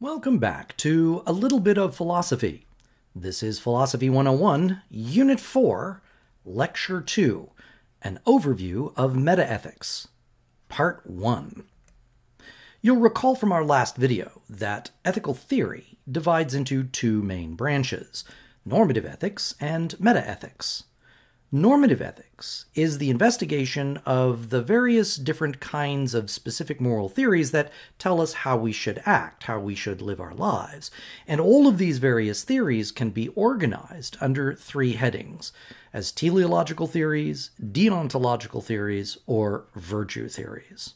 Welcome back to a little bit of philosophy. This is Philosophy 101, Unit 4, Lecture 2, an overview of metaethics, Part 1. You'll recall from our last video that ethical theory divides into two main branches, normative ethics and metaethics. Normative ethics is the investigation of the various different kinds of specific moral theories that tell us how we should act, how we should live our lives. And all of these various theories can be organized under three headings, as teleological theories, deontological theories, or virtue theories.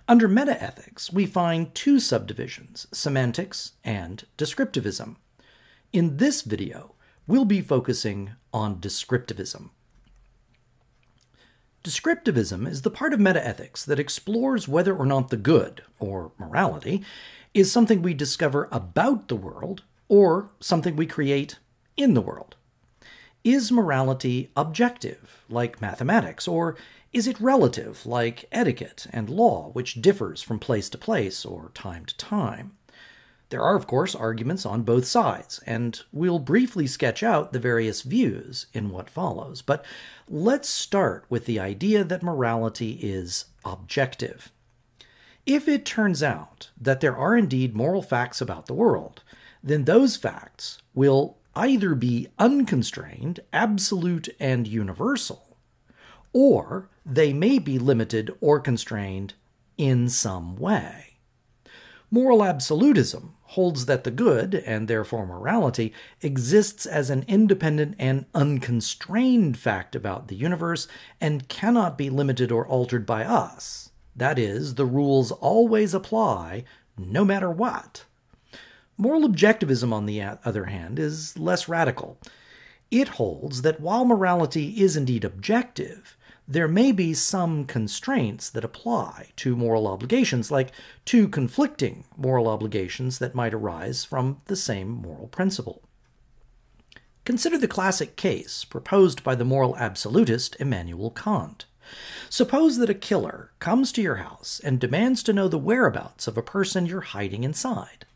Under metaethics, we find two subdivisions, semantics and descriptivism. In this video, we'll be focusing on descriptivism. Descriptivism is the part of metaethics that explores whether or not the good, or morality, is something we discover about the world or something we create in the world. Is morality objective, like mathematics, or is it relative, like etiquette and law, which differs from place to place or time to time? There are, of course, arguments on both sides, and we'll briefly sketch out the various views in what follows. But let's start with the idea that morality is objective. If it turns out that there are indeed moral facts about the world, then those facts will either be unconstrained, absolute, and universal, or they may be limited or constrained in some way. Moral absolutism holds that the good, and therefore morality, exists as an independent and unconstrained fact about the universe and cannot be limited or altered by us. That is, the rules always apply, no matter what. Moral objectivism, on the other hand, is less radical. It holds that while morality is indeed objective, there may be some constraints that apply to moral obligations, like two conflicting moral obligations that might arise from the same moral principle. Consider the classic case proposed by the moral absolutist Immanuel Kant. Suppose that a killer comes to your house and demands to know the whereabouts of a person you're hiding inside.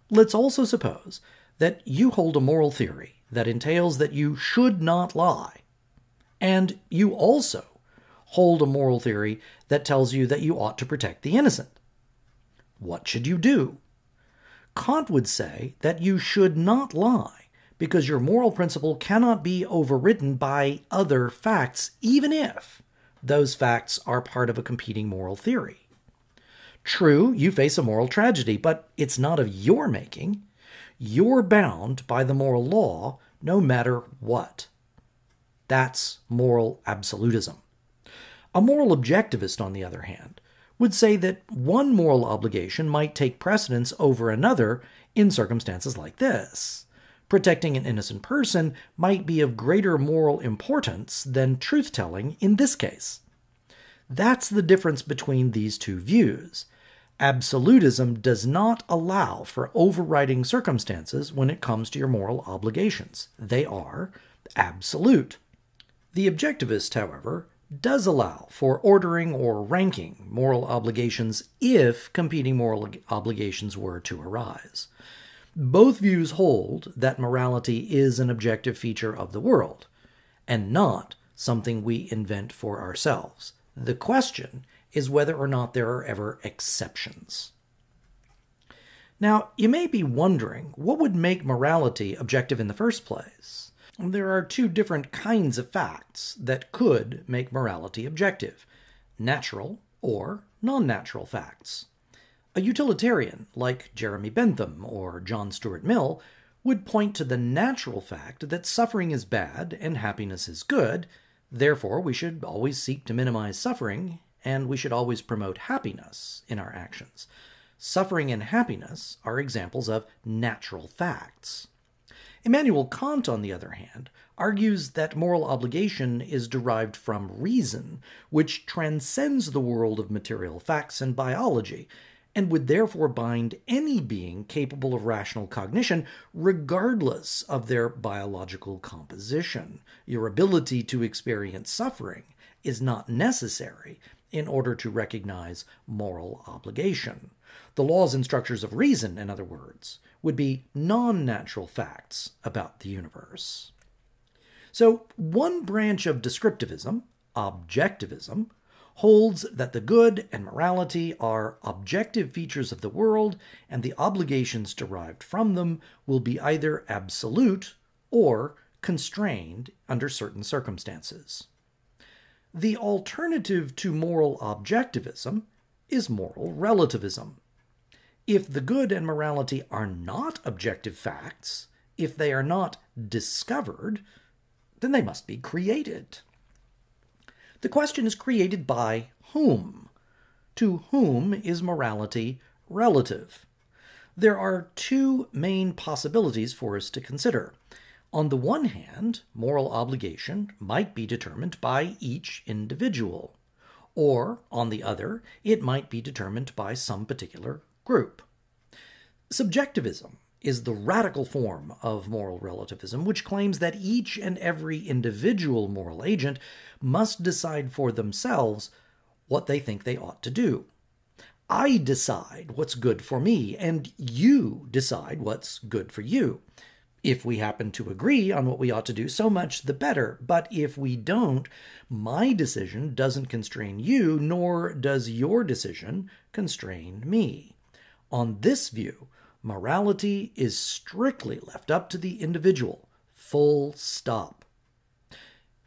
Let's also suppose that you hold a moral theory that entails that you should not lie. And you also hold a moral theory that tells you that you ought to protect the innocent. What should you do? Kant would say that you should not lie because your moral principle cannot be overridden by other facts, even if those facts are part of a competing moral theory. True, you face a moral tragedy, but it's not of your making. You're bound by the moral law no matter what. That's moral absolutism. A moral objectivist, on the other hand, would say that one moral obligation might take precedence over another in circumstances like this. Protecting an innocent person might be of greater moral importance than truth-telling in this case. That's the difference between these two views. Absolutism does not allow for overriding circumstances when it comes to your moral obligations. They are absolute. The objectivist, however, does allow for ordering or ranking moral obligations if competing moral obligations were to arise. Both views hold that morality is an objective feature of the world, and not something we invent for ourselves. The question is whether or not there are ever exceptions. Now, you may be wondering, what would make morality objective in the first place? There are two different kinds of facts that could make morality objective: natural or non-natural facts. A utilitarian, like Jeremy Bentham or John Stuart Mill, would point to the natural fact that suffering is bad and happiness is good, therefore we should always seek to minimize suffering, and we should always promote happiness in our actions. Suffering and happiness are examples of natural facts. Immanuel Kant, on the other hand, argues that moral obligation is derived from reason, which transcends the world of material facts and biology, and would therefore bind any being capable of rational cognition regardless of their biological composition. Your ability to experience suffering is not necessary in order to recognize moral obligation. The laws and structures of reason, in other words, would be non-natural facts about the universe. So, one branch of descriptivism, objectivism, holds that the good and morality are objective features of the world, and the obligations derived from them will be either absolute or constrained under certain circumstances. The alternative to moral objectivism is moral relativism. If the good and morality are not objective facts, if they are not discovered, then they must be created. The question is, created by whom? To whom is morality relative? There are two main possibilities for us to consider. On the one hand, moral obligation might be determined by each individual, or, on the other, it might be determined by some particular group. Subjectivism is the radical form of moral relativism, which claims that each and every individual moral agent must decide for themselves what they think they ought to do. I decide what's good for me, and you decide what's good for you. If we happen to agree on what we ought to do, so much the better. But if we don't, my decision doesn't constrain you, nor does your decision constrain me. On this view, morality is strictly left up to the individual, full stop.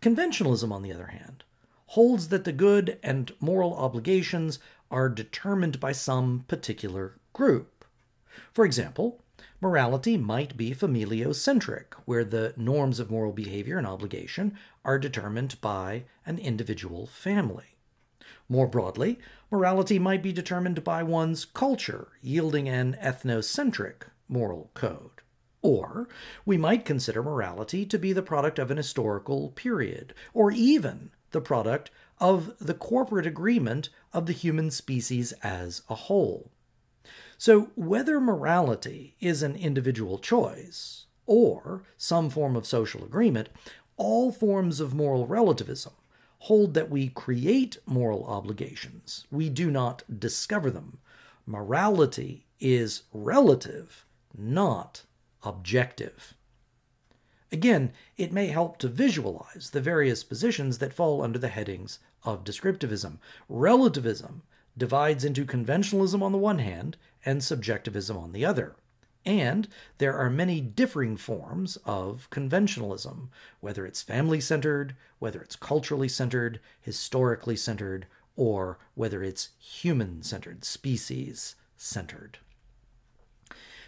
Conventionalism, on the other hand, holds that the good and moral obligations are determined by some particular group. For example, morality might be familiocentric, where the norms of moral behavior and obligation are determined by an individual family. More broadly, morality might be determined by one's culture, yielding an ethnocentric moral code. Or we might consider morality to be the product of an historical period, or even the product of the corporate agreement of the human species as a whole. So whether morality is an individual choice or some form of social agreement, all forms of moral relativism hold that we create moral obligations. We do not discover them. Morality is relative, not objective. Again, it may help to visualize the various positions that fall under the headings of descriptivism. Relativism divides into conventionalism on the one hand and subjectivism on the other. And there are many differing forms of conventionalism, whether it's family-centered, whether it's culturally centered, historically centered, or whether it's human-centered, species-centered.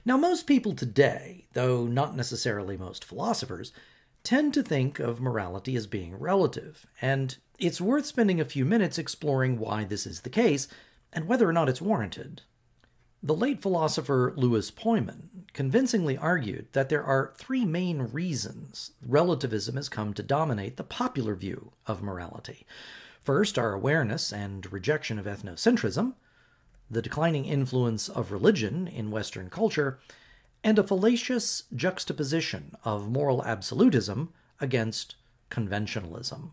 Now, most people today, though not necessarily most philosophers, tend to think of morality as being relative, and it's worth spending a few minutes exploring why this is the case and whether or not it's warranted. The late philosopher Louis Pojman convincingly argued that there are three main reasons relativism has come to dominate the popular view of morality. First, our awareness and rejection of ethnocentrism, the declining influence of religion in Western culture, and a fallacious juxtaposition of moral absolutism against conventionalism.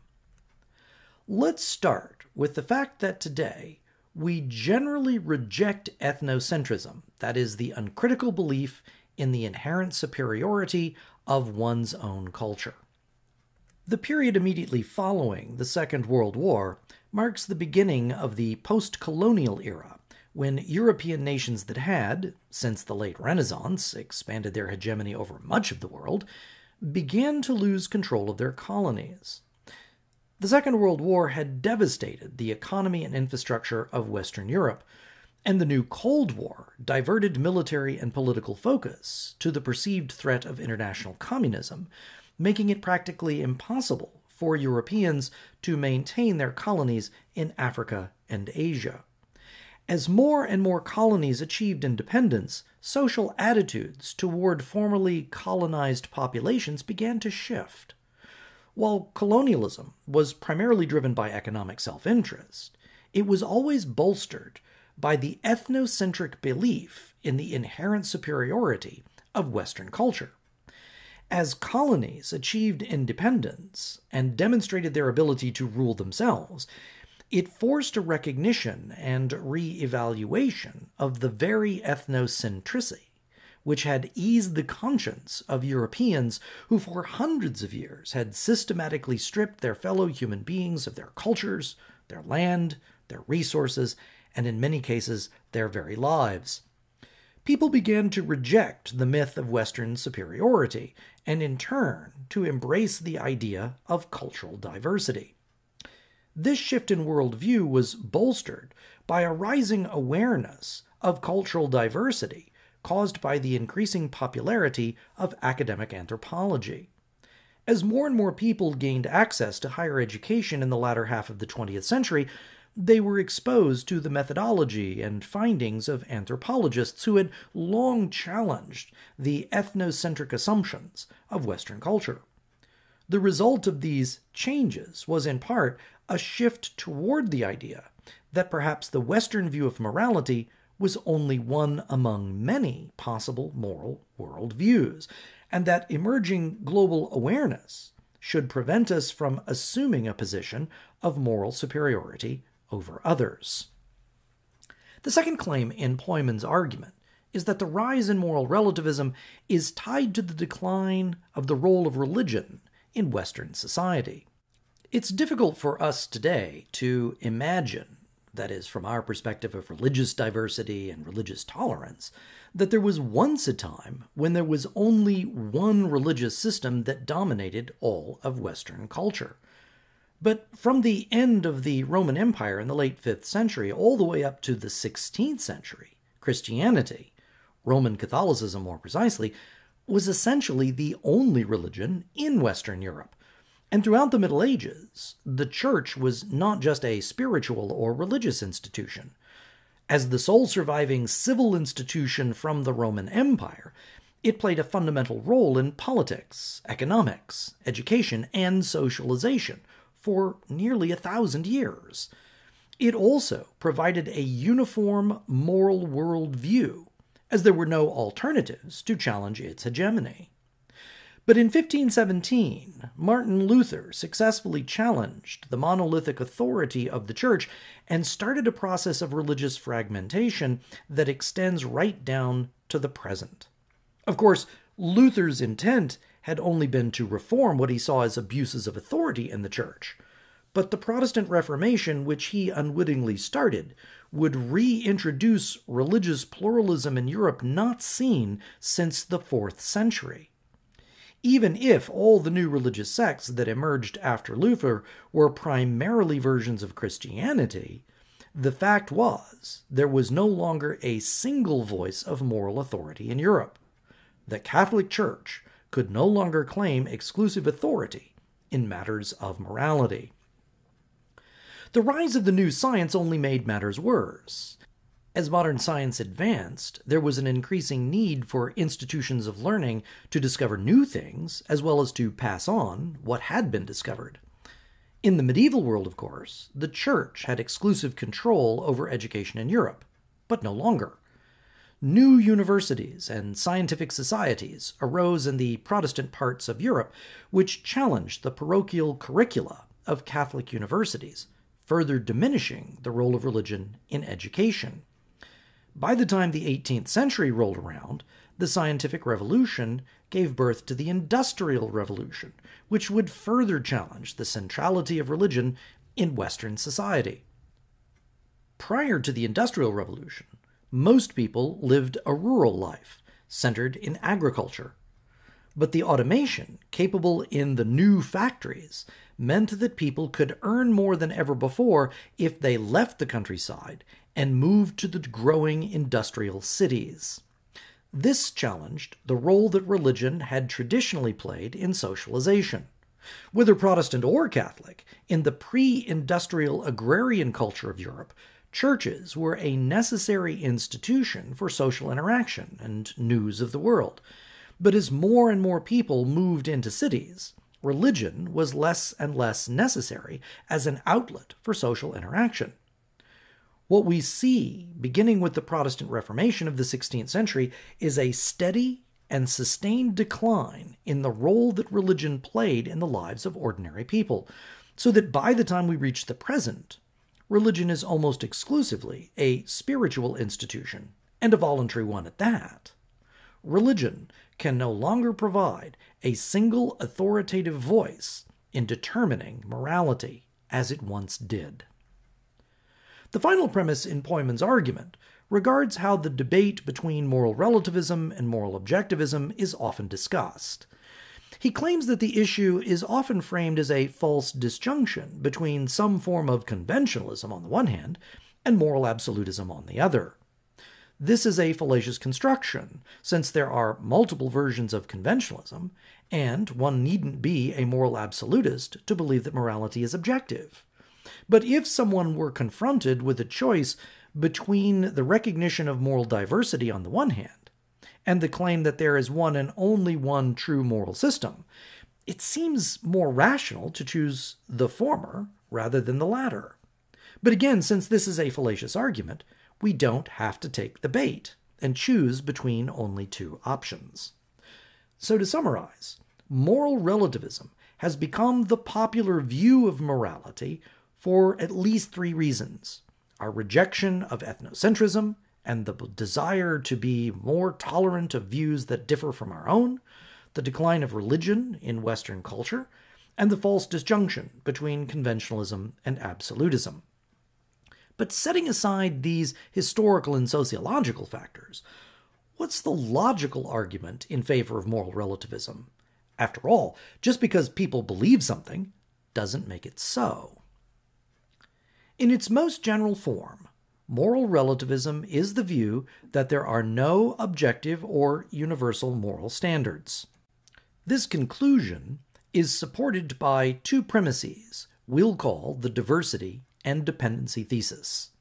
Let's start with the fact that today we generally reject ethnocentrism, that is, the uncritical belief in the inherent superiority of one's own culture. The period immediately following the Second World War marks the beginning of the post-colonial era, when European nations that had, since the late Renaissance, expanded their hegemony over much of the world, began to lose control of their colonies. The Second World War had devastated the economy and infrastructure of Western Europe, and the new Cold War diverted military and political focus to the perceived threat of international communism, making it practically impossible for Europeans to maintain their colonies in Africa and Asia. As more and more colonies achieved independence, social attitudes toward formerly colonized populations began to shift. While colonialism was primarily driven by economic self-interest, it was always bolstered by the ethnocentric belief in the inherent superiority of Western culture. As colonies achieved independence and demonstrated their ability to rule themselves, It forced a recognition and re-evaluation of the very ethnocentricity which had eased the conscience of Europeans who for hundreds of years had systematically stripped their fellow human beings of their cultures, their land, their resources, and in many cases, their very lives. People began to reject the myth of Western superiority, and in turn to embrace the idea of cultural diversity. This shift in worldview was bolstered by a rising awareness of cultural diversity caused by the increasing popularity of academic anthropology. As more and more people gained access to higher education in the latter half of the 20th century, they were exposed to the methodology and findings of anthropologists who had long challenged the ethnocentric assumptions of Western culture. The result of these changes was in part a shift toward the idea that perhaps the Western view of morality was only one among many possible moral worldviews, and that emerging global awareness should prevent us from assuming a position of moral superiority over others. The second claim in Poimon's argument is that the rise in moral relativism is tied to the decline of the role of religion in Western society. It's difficult for us today to imagine, that is, from our perspective of religious diversity and religious tolerance, that there was once a time when there was only one religious system that dominated all of Western culture. But from the end of the Roman Empire in the late 5th century all the way up to the 16th century, Christianity, Roman Catholicism more precisely, was essentially the only religion in Western Europe. And throughout the Middle Ages, the Church was not just a spiritual or religious institution. As the sole surviving civil institution from the Roman Empire, it played a fundamental role in politics, economics, education, and socialization for nearly 1,000 years. It also provided a uniform moral worldview, as there were no alternatives to challenge its hegemony. But in 1517, Martin Luther successfully challenged the monolithic authority of the Church and started a process of religious fragmentation that extends right down to the present. Of course, Luther's intent had only been to reform what he saw as abuses of authority in the Church. But the Protestant Reformation, which he unwittingly started, would reintroduce religious pluralism in Europe not seen since the 4th century. Even if all the new religious sects that emerged after Luther were primarily versions of Christianity, the fact was there was no longer a single voice of moral authority in Europe. The Catholic Church could no longer claim exclusive authority in matters of morality. The rise of the new science only made matters worse. As modern science advanced, there was an increasing need for institutions of learning to discover new things, as well as to pass on what had been discovered. In the medieval world, of course, the Church had exclusive control over education in Europe, but no longer. New universities and scientific societies arose in the Protestant parts of Europe, which challenged the parochial curricula of Catholic universities, further diminishing the role of religion in education. By the time the 18th century rolled around, the scientific revolution gave birth to the Industrial Revolution, which would further challenge the centrality of religion in Western society. Prior to the Industrial Revolution, most people lived a rural life, centered in agriculture. But the automation capable in the new factories meant that people could earn more than ever before if they left the countryside and moved to the growing industrial cities. This challenged the role that religion had traditionally played in socialization. Whether Protestant or Catholic, in the pre-industrial agrarian culture of Europe, churches were a necessary institution for social interaction and news of the world. But as more and more people moved into cities, religion was less and less necessary as an outlet for social interaction. What we see, beginning with the Protestant Reformation of the 16th century, is a steady and sustained decline in the role that religion played in the lives of ordinary people, so that by the time we reach the present, religion is almost exclusively a spiritual institution, and a voluntary one at that. Religion can no longer provide a single authoritative voice in determining morality as it once did. The final premise in Poimon's argument regards how the debate between moral relativism and moral objectivism is often discussed. He claims that the issue is often framed as a false disjunction between some form of conventionalism on the one hand and moral absolutism on the other. This is a fallacious construction, since there are multiple versions of conventionalism, and one needn't be a moral absolutist to believe that morality is objective. But if someone were confronted with a choice between the recognition of moral diversity on the one hand, and the claim that there is one and only one true moral system, it seems more rational to choose the former rather than the latter. But again, since this is a fallacious argument, we don't have to take the bait and choose between only two options. So to summarize, moral relativism has become the popular view of morality for at least three reasons: our rejection of ethnocentrism and the desire to be more tolerant of views that differ from our own, the decline of religion in Western culture, and the false disjunction between conventionalism and absolutism. But setting aside these historical and sociological factors, what's the logical argument in favor of moral relativism? After all, just because people believe something doesn't make it so. In its most general form, moral relativism is the view that there are no objective or universal moral standards. This conclusion is supported by two premises we'll call the diversity and dependency thesis.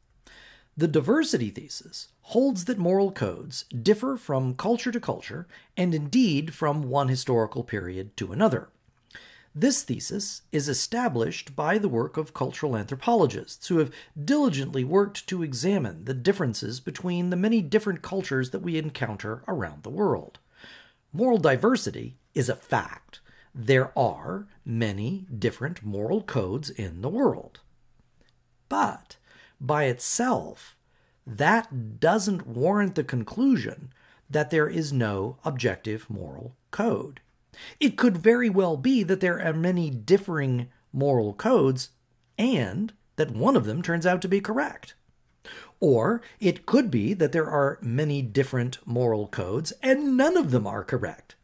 The diversity thesis holds that moral codes differ from culture to culture and indeed from one historical period to another. This thesis is established by the work of cultural anthropologists who have diligently worked to examine the differences between the many different cultures that we encounter around the world. Moral diversity is a fact. There are many different moral codes in the world. But by itself, that doesn't warrant the conclusion that there is no objective moral code. It could very well be that there are many differing moral codes and that one of them turns out to be correct. Or it could be that there are many different moral codes and none of them are correct.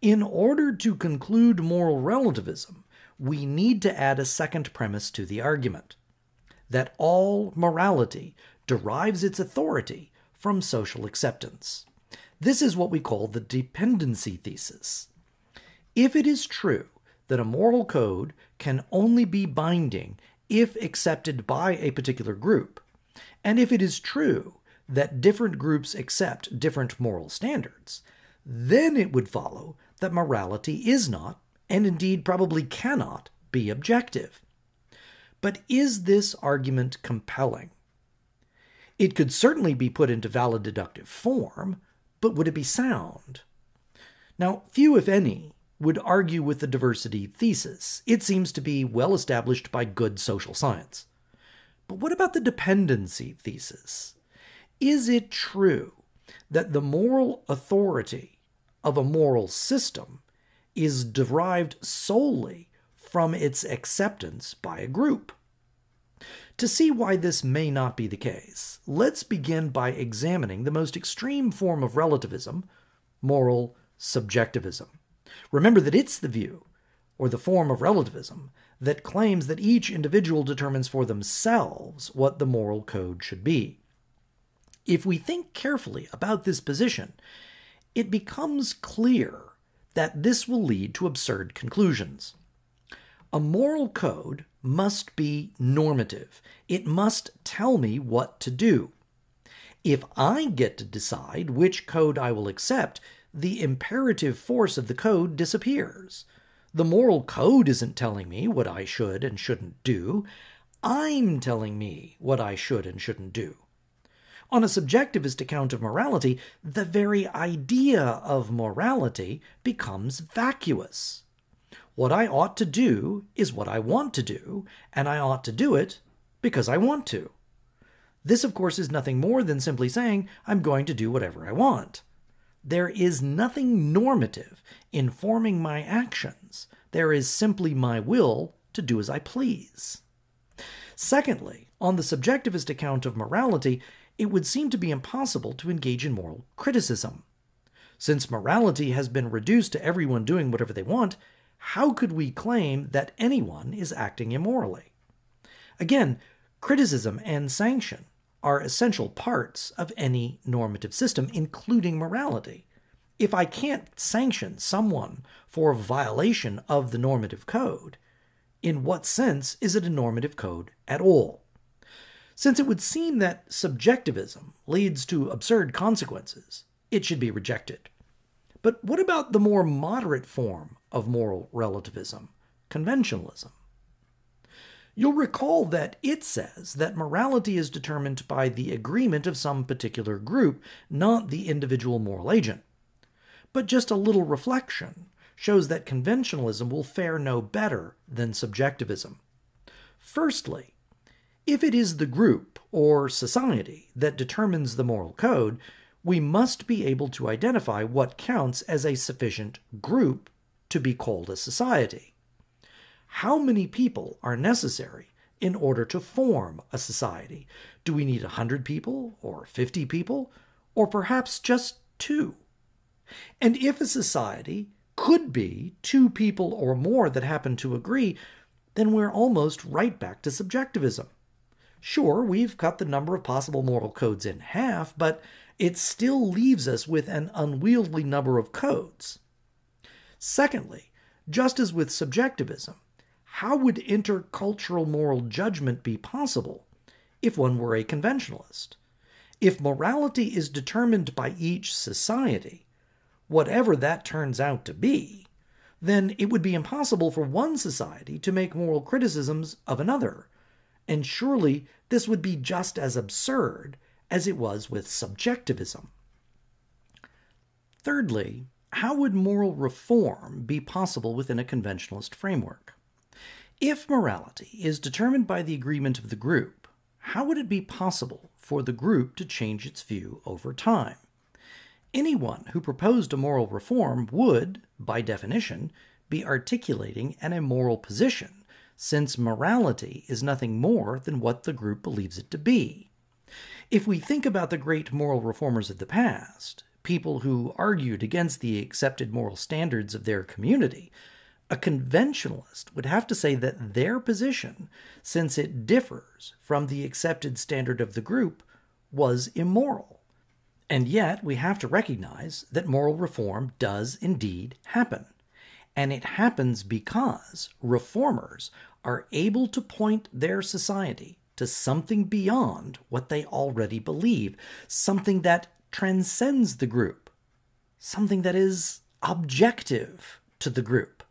In order to conclude moral relativism, we need to add a second premise to the argument: that all morality derives its authority from social acceptance. This is what we call the dependency thesis. If it is true that a moral code can only be binding if accepted by a particular group, and if it is true that different groups accept different moral standards, then it would follow that morality is not, and indeed probably cannot, be objective. But is this argument compelling? It could certainly be put into valid deductive form, but would it be sound? Now, few, if any, would argue with the diversity thesis. It seems to be well established by good social science. But what about the dependency thesis? Is it true that the moral authority of a moral system is derived solely from its acceptance by a group? To see why this may not be the case, let's begin by examining the most extreme form of relativism, moral subjectivism. Remember that it's the view, or the form of relativism, that claims that each individual determines for themselves what the moral code should be. If we think carefully about this position, it becomes clear that this will lead to absurd conclusions. A moral code must be normative. It must tell me what to do. If I get to decide which code I will accept, the imperative force of the code disappears. The moral code isn't telling me what I should and shouldn't do. I'm telling me what I should and shouldn't do. On a subjectivist account of morality, the very idea of morality becomes vacuous. What I ought to do is what I want to do, and I ought to do it because I want to. This, of course, is nothing more than simply saying I'm going to do whatever I want. There is nothing normative in forming my actions. There is simply my will to do as I please. Secondly, on the subjectivist account of morality, it would seem to be impossible to engage in moral criticism. Since morality has been reduced to everyone doing whatever they want, how could we claim that anyone is acting immorally? Again, criticism and sanction are essential parts of any normative system, including morality. If I can't sanction someone for violation of the normative code, in what sense is it a normative code at all? Since it would seem that subjectivism leads to absurd consequences, it should be rejected. But what about the more moderate form of moral relativism, conventionalism? You'll recall that it says that morality is determined by the agreement of some particular group, not the individual moral agent. But just a little reflection shows that conventionalism will fare no better than subjectivism. Firstly, if it is the group or society that determines the moral code, we must be able to identify what counts as a sufficient group to be called a society. How many people are necessary in order to form a society? Do we need 100 people, or 50 people, or perhaps just 2? And if a society could be 2 people or more that happen to agree, then we're almost right back to subjectivism. Sure, we've cut the number of possible moral codes in half, but it still leaves us with an unwieldy number of codes. Secondly, just as with subjectivism, how would intercultural moral judgment be possible if one were a conventionalist? If morality is determined by each society, whatever that turns out to be, then it would be impossible for one society to make moral criticisms of another, and surely this would be just as absurd as it was with subjectivism. Thirdly, how would moral reform be possible within a conventionalist framework? If morality is determined by the agreement of the group, how would it be possible for the group to change its view over time? Anyone who proposed a moral reform would, by definition, be articulating an immoral position, since morality is nothing more than what the group believes it to be. If we think about the great moral reformers of the past, people who argued against the accepted moral standards of their community, a conventionalist would have to say that their position, since it differs from the accepted standard of the group, was immoral. And yet we have to recognize that moral reform does indeed happen. And it happens because reformers are able to point their society to something beyond what they already believe, something that transcends the group, something that is objective to the group.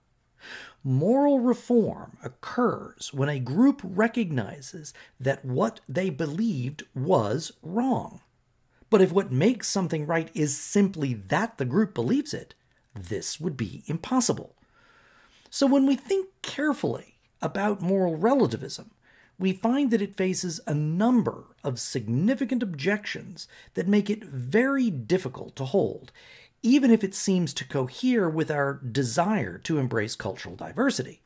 Moral reform occurs when a group recognizes that what they believed was wrong. But if what makes something right is simply that the group believes it, this would be impossible. So when we think carefully about moral relativism, we find that it faces a number of significant objections that make it very difficult to hold, even if it seems to cohere with our desire to embrace cultural diversity.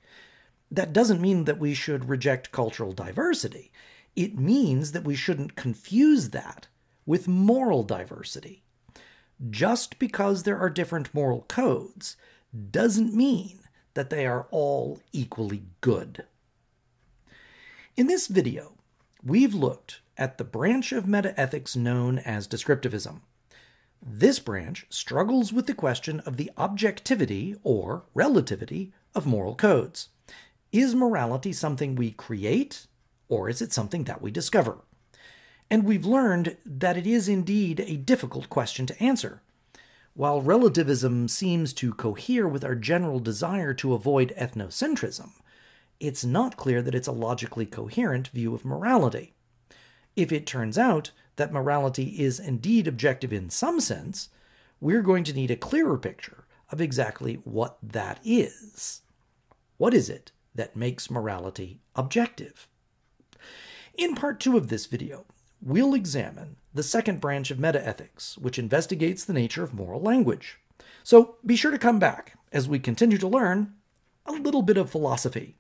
That doesn't mean that we should reject cultural diversity. It means that we shouldn't confuse that with moral diversity. Just because there are different moral codes doesn't mean that they are all equally good. In this video, we've looked at the branch of metaethics known as descriptivism. This branch struggles with the question of the objectivity or relativity of moral codes. Is morality something we create, or is it something that we discover? And we've learned that it is indeed a difficult question to answer. While relativism seems to cohere with our general desire to avoid ethnocentrism, it's not clear that it's a logically coherent view of morality. If it turns out that morality is indeed objective in some sense, we're going to need a clearer picture of exactly what that is. What is it that makes morality objective? In part 2 of this video, we'll examine the second branch of metaethics, which investigates the nature of moral language. So be sure to come back as we continue to learn a little bit of philosophy.